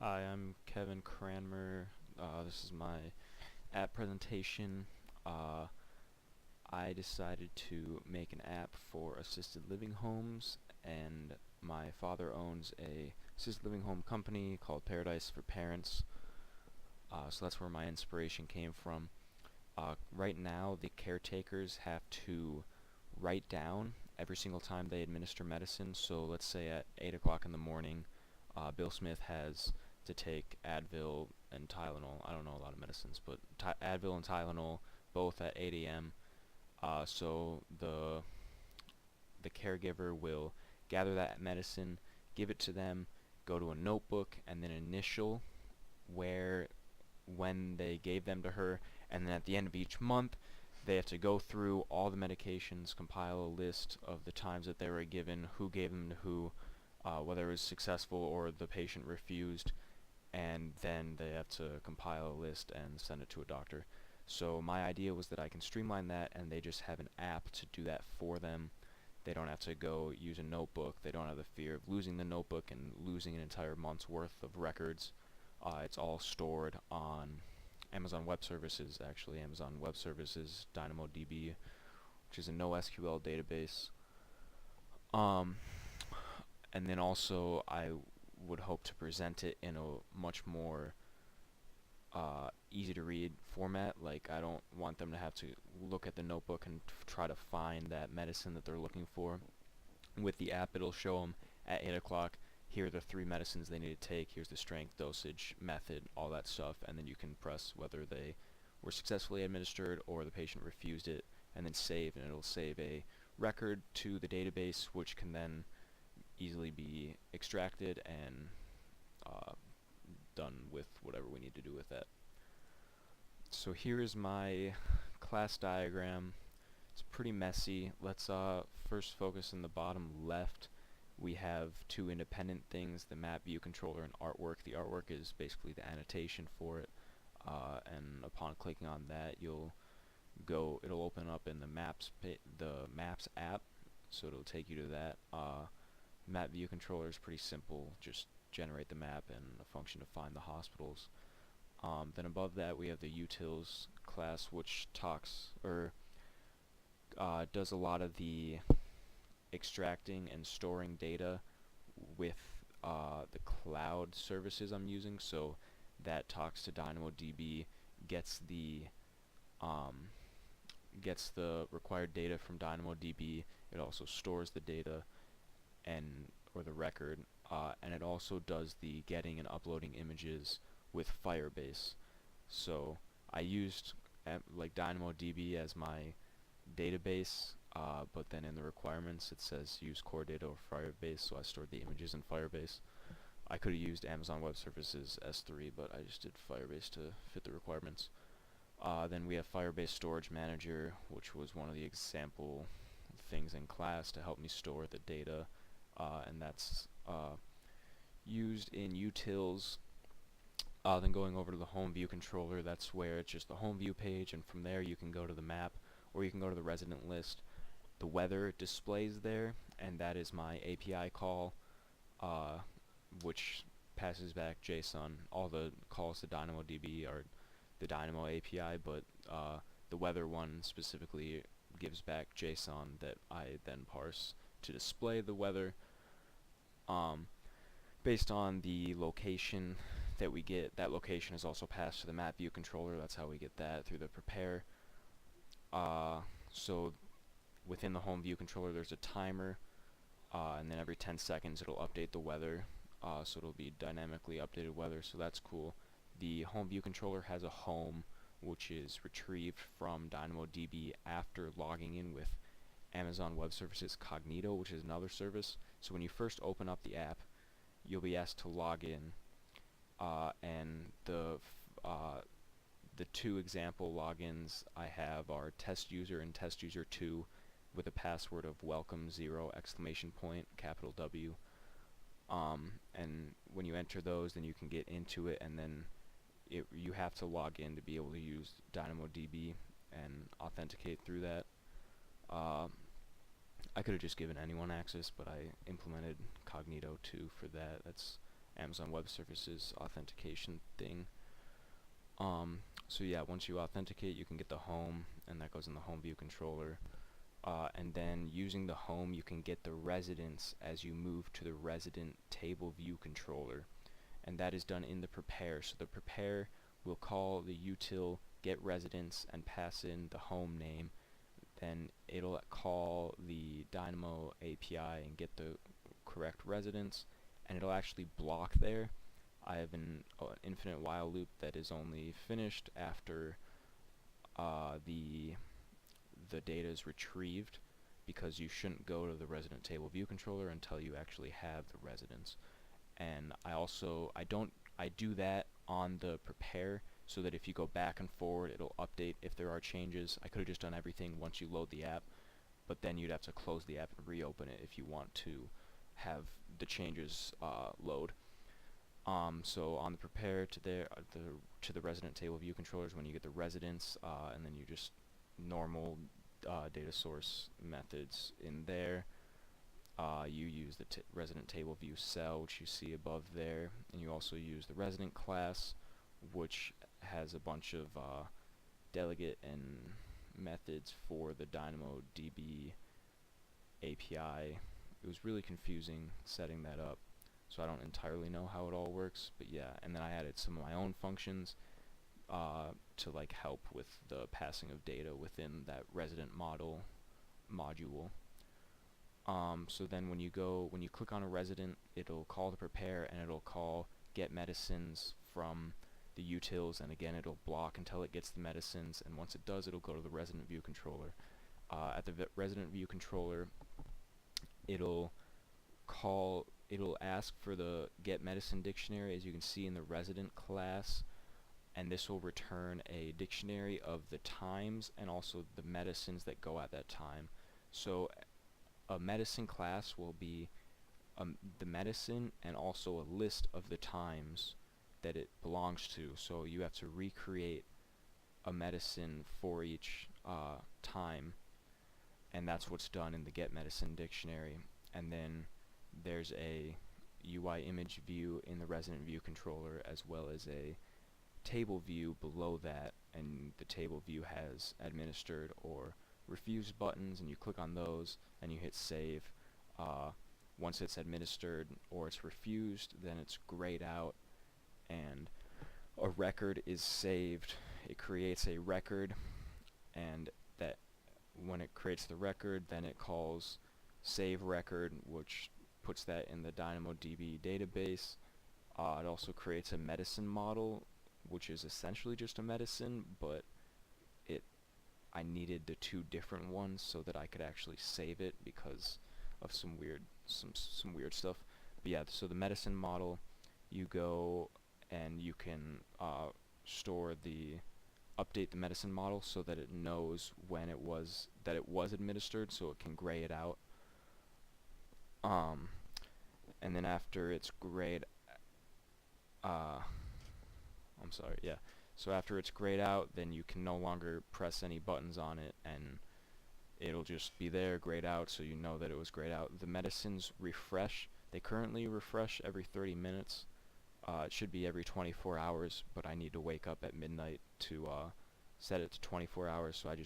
Hi, I'm Kevin Cranmer. This is my app presentation. Uh, I decided to make an app for assisted living homes, and my father owns a assisted living home company called Paradise for Parents. So that's where my inspiration came from. Right now, the caretakers have to write down every single time they administer medicine. So let's say at 8 o'clock in the morning, Bill Smith has to take Advil and Tylenol. I don't know a lot of medicines, but Advil and Tylenol both at 8 a.m. So the caregiver will gather that medicine, give it to them, go to a notebook, and then initial where when they gave them to her, and then at the end of each month they have to go through all the medications, compile a list of the times that they were given, who gave them to who, whether it was successful or the patient refused, and then they have to compile a list and send it to a doctor. So my idea was that I can streamline that and they just have an app to do that for them. They don't have to go use a notebook. They don't have the fear of losing the notebook and losing an entire month's worth of records. It's all stored on Amazon Web Services, actually. Amazon Web Services DynamoDB, which is a NoSQL database. Um, and then also I would hope to present it in a much more easy to read format. Like, I don't want them to have to look at the notebook and try to find that medicine that they're looking for. With the app, it'll show them at 8 o'clock, here are the 3 medicines they need to take, here's the strength, dosage, method, all that stuff, and then you can press whether they were successfully administered or the patient refused it, and then save, and it'll save a record to the database, which can then easily be extracted and uh, done with whatever we need to do with that. So here is my class diagram. It's pretty messy. Let's first focus in the bottom left. We have 2 independent things, the map view controller and artwork. The artwork is basically the annotation for it, and upon clicking on that, it'll open up in the Maps app, so it'll take you to that. Map view controller is pretty simple, just generate the map and a function to find the hospitals. Then above that we have the utils class, which does a lot of the extracting and storing data with the cloud services I'm using. So that talks to DynamoDB, gets the required data from DynamoDB. It also stores the data or the record, and it also does the getting and uploading images with Firebase. So I used like DynamoDB as my database, but then in the requirements it says use core data or Firebase, so I stored the images in Firebase. I could have used Amazon Web Services S3, but I just did Firebase to fit the requirements. Then we have Firebase Storage Manager, which was one of the example things in class to help me store the data, and that's used in utils. Then going over to the home view controller, that's where it's just the home view page, and from there you can go to the map, or you can go to the resident list. The weather displays there, and that is my API call, which passes back JSON. All the calls to DynamoDB are the Dynamo API, but the weather one specifically gives back JSON that I then parse to display the weather. Based on the location that we get, that location is also passed to the map view controller. That's how we get that, through the prepare. So within the home view controller there's a timer, and then every 10 seconds it'll update the weather, so it'll be dynamically updated weather, so that's cool. The home view controller has a home, which is retrieved from DynamoDB after logging in with Amazon Web Services Cognito, which is another service. So when you first open up the app, you'll be asked to log in, and the 2 example logins I have are testUser and testUser2 with a password of welcome0 exclamation point capital W. And when you enter those, then you can get into it, and then you have to log in to be able to use DynamoDB and authenticate through that. I could have just given anyone access, but I implemented Cognito 2 for that. That's Amazon Web Services authentication thing. So yeah, once you authenticate, you can get the home, and that goes in the home view controller. And then using the home, you can get the residence as you move to the resident table view controller, and that is done in the prepare. So the prepare will call the util get residence and pass in the home name. Then it'll call the Dynamo API and get the correct residence, and it'll actually block there. I have an infinite while loop that is only finished after the data is retrieved, because you shouldn't go to the resident table view controller until you actually have the residence. And I do that on the prepare, so that if you go back and forward, it'll update if there are changes. I could have just done everything once you load the app, but then you'd have to close the app and reopen it if you want to have the changes load. So on the prepare to the resident table view controllers, when you get the residence, and then you just normal data source methods in there. You use the resident table view cell, which you see above there, and you also use the resident class, which has a bunch of delegate and methods for the DynamoDB API. It was really confusing setting that up, so I don't entirely know how it all works, but yeah. And then I added some of my own functions to like help with the passing of data within that resident module. So then when you click on a resident, it'll call the prepare, and it'll call get medicines from the utils, and again it'll block until it gets the medicines, and once it does, it'll go to the resident view controller. At the resident view controller, it'll ask for the get medicine dictionary, as you can see in the resident class, and this will return a dictionary of the times and also the medicines that go at that time. So a medicine class will be the medicine and also a list of the times that it belongs to. So you have to recreate a medicine for each time, and that's what's done in the get medicine dictionary. And then there's a UI image view in the resident view controller, as well as a table view below that, and the table view has administered or refused buttons, and you click on those and you hit save. Once it's administered or it's refused, then it's grayed out and a record is saved. It creates a record, and that when it creates the record, then it calls save record, which puts that in the DynamoDB database. It also creates a medicine model, which is essentially just a medicine, but I needed the two different ones so that I could actually save it because of some weird stuff. But yeah, so the medicine model, you go and you can update the medicine model so that it knows when it was administered, so it can gray it out. And then after it's grayed, so after it's grayed out, then you can no longer press any buttons on it, and it'll just be there, grayed out, so you know that it was grayed out. The medicines refresh. They currently refresh every 30 minutes. It should be every 24 hours, but I need to wake up at midnight to set it to 24 hours, so I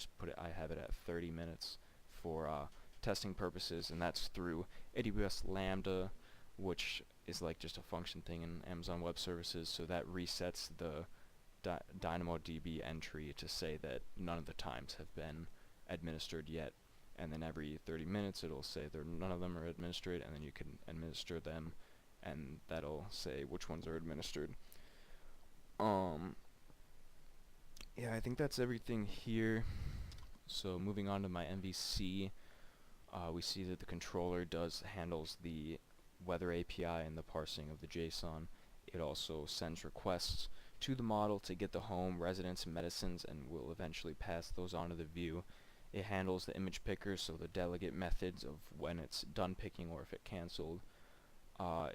have it at 30 minutes for testing purposes, and that's through AWS Lambda, which is like just a function thing in Amazon Web Services, so that resets the DynamoDB entry to say that none of the times have been administered yet, and then every 30 minutes it'll say none of them are administered, and then you can administer them, and that'll say which ones are administered. Yeah, I think that's everything here. So moving on to my MVC, we see that the controller handles the weather API and the parsing of the JSON. It also sends requests to the model to get the home, residence, and medicines, and will eventually pass those onto the view. It handles the image picker, so the delegate methods of when it's done picking or if it canceled.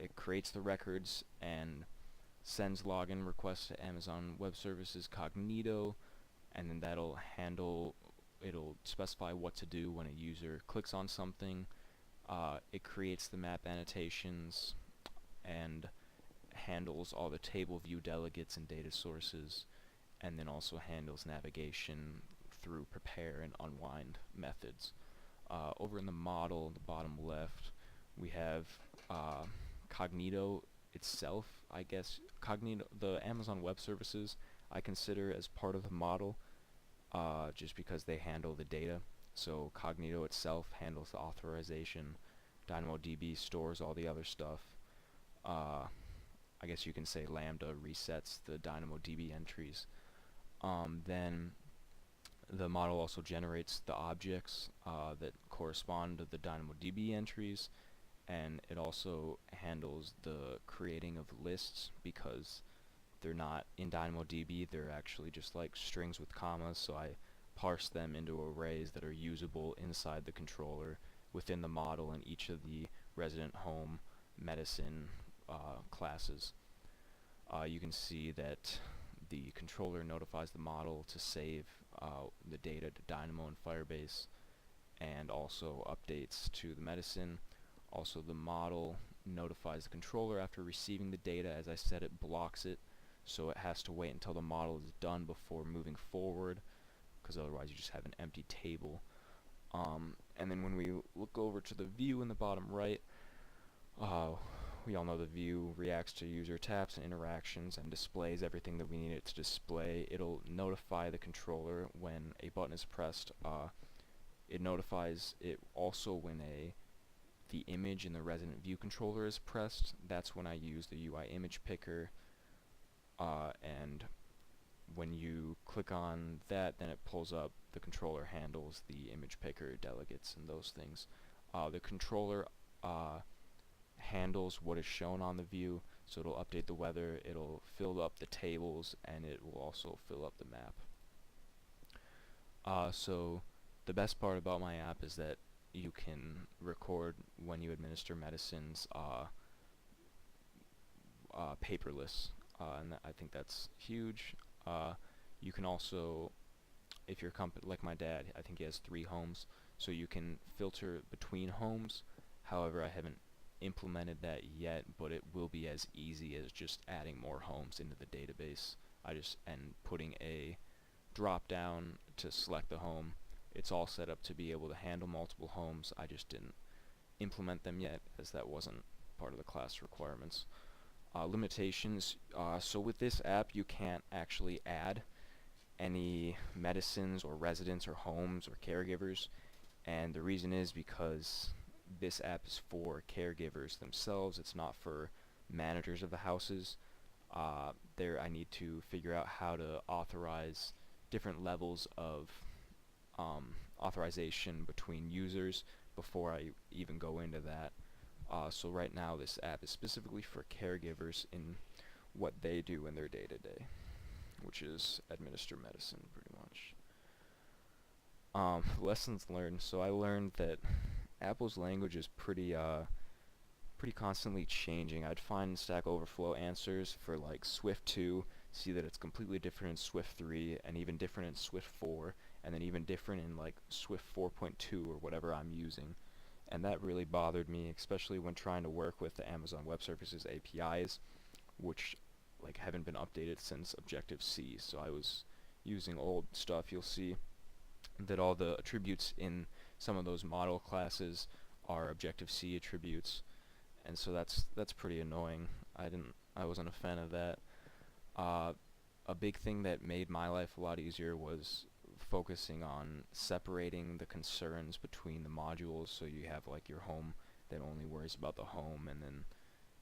It creates the records and sends login requests to Amazon Web Services Cognito, and then it'll specify what to do when a user clicks on something. It creates the map annotations and handles all the table view delegates and data sources, and then also handles navigation through prepare and unwind methods. Over in the model, the bottom left, we have Cognito itself, I guess. Cognito, the Amazon Web Services, I consider as part of the model, just because they handle the data. So Cognito itself handles the authorization. DynamoDB stores all the other stuff. I guess you can say Lambda resets the DynamoDB entries. Then the model also generates the objects that correspond to the DynamoDB entries, and it also handles the creating of lists because they're not in DynamoDB, they're actually just like strings with commas, so I parse them into arrays that are usable inside the controller within the model in each of the resident, home, medicine classes. You can see that the controller notifies the model to save the data to Dynamo and Firebase, and also updates to the medicine. Also, the model notifies the controller after receiving the data. As I said, it blocks it, so it has to wait until the model is done before moving forward, because otherwise you just have an empty table. And then when we look over to the view in the bottom right, we all know the view reacts to user taps and interactions and displays everything that we need it to display. It'll notify the controller when a button is pressed. It notifies it also when the image in the resident view controller is pressed. That's when I use the UI image picker, and when you click on that, then it pulls up the controller handles the image picker delegates and those things. The controller handles what is shown on the view, so it'll update the weather, it'll fill up the tables, and it will also fill up the map. So the best part about my app is that you can record when you administer medicines paperless, and I think that's huge. You can also, if you're like my dad, I think he has 3 homes, so you can filter between homes. However, I haven't implemented that yet, but it will be as easy as just adding more homes into the database. And putting a drop down to select the home. It's all set up to be able to handle multiple homes. I just didn't implement them yet, as that wasn't part of the class requirements. Limitations. So with this app, you can't actually add any medicines or residents or homes or caregivers, and the reason is because this app is for caregivers themselves. It's not for managers of the houses. I need to figure out how to authorize different levels of authorization between users before I even go into that. So right now this app is specifically for caregivers in what they do in their day-to-day, which is administer medicine pretty much. Lessons learned. So I learned that Apple's language is pretty constantly changing. I'd find Stack Overflow answers for like Swift 2, see that it's completely different in Swift 3, and even different in Swift 4, and then even different in like Swift 4.2 or whatever I'm using. And that really bothered me, especially when trying to work with the Amazon Web Services APIs, which like haven't been updated since Objective-C. So I was using old stuff. You'll see that all the attributes in some of those model classes are Objective-C attributes, and so that's pretty annoying. I wasn't a fan of that. A big thing that made my life a lot easier was focusing on separating the concerns between the modules. So you have like your home that only worries about the home, and then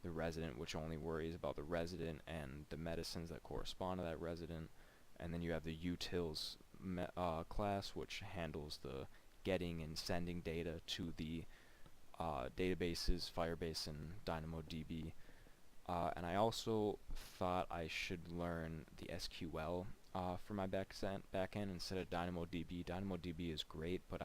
the resident, which only worries about the resident and the medicines that correspond to that resident, and then you have the utils class, which handles the getting and sending data to the databases, Firebase and DynamoDB. And I also thought I should learn the SQL for my backend instead of DynamoDB. DynamoDB is great, but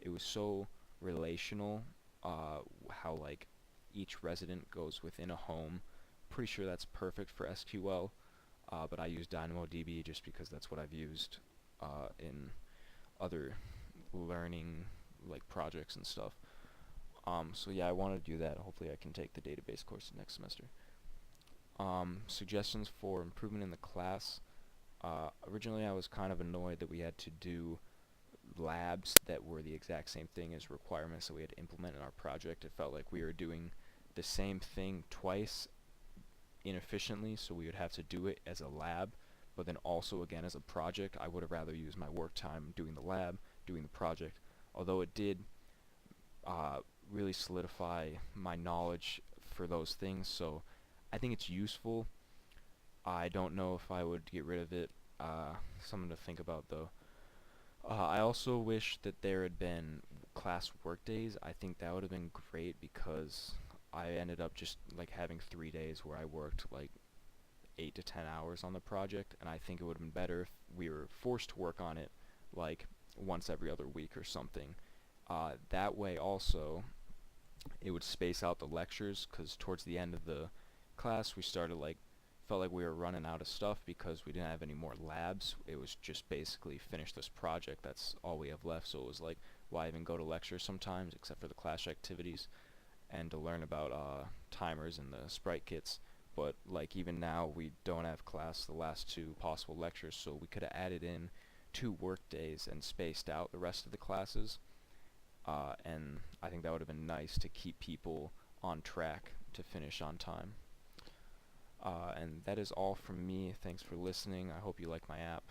it was so relational, how like each resident goes within a home. Pretty sure that's perfect for SQL, but I use DynamoDB just because that's what I've used in other learning like projects and stuff. So yeah, I want to do that. Hopefully I can take the database course next semester. Suggestions for improvement in the class. Originally I was kind of annoyed that we had to do labs that were the exact same thing as requirements that we had to implement in our project. It felt like we were doing the same thing twice inefficiently, so we would have to do it as a lab, but then also again as a project. I would have rather used my work time doing the lab, doing the project, although it did uh, really solidify my knowledge for those things, so I think it's useful. I don't know if I would get rid of it. Something to think about though. I also wish that there had been class work days. I think that would have been great because I ended up just like having 3 days where I worked like 8 to 10 hours on the project, and I think it would have been better if we were forced to work on it like once every other week or something. That way also it would space out the lectures, because towards the end of the class we started like felt like we were running out of stuff because we didn't have any more labs. It was just basically finish this project, that's all we have left, so it was like why even go to lectures sometimes except for the class activities and to learn about timers and the sprite kits. But like even now we don't have class the last two possible lectures, so we could have added in 2 work days and spaced out the rest of the classes, and I think that would have been nice to keep people on track to finish on time. And that is all from me. Thanks for listening. I hope you like my app.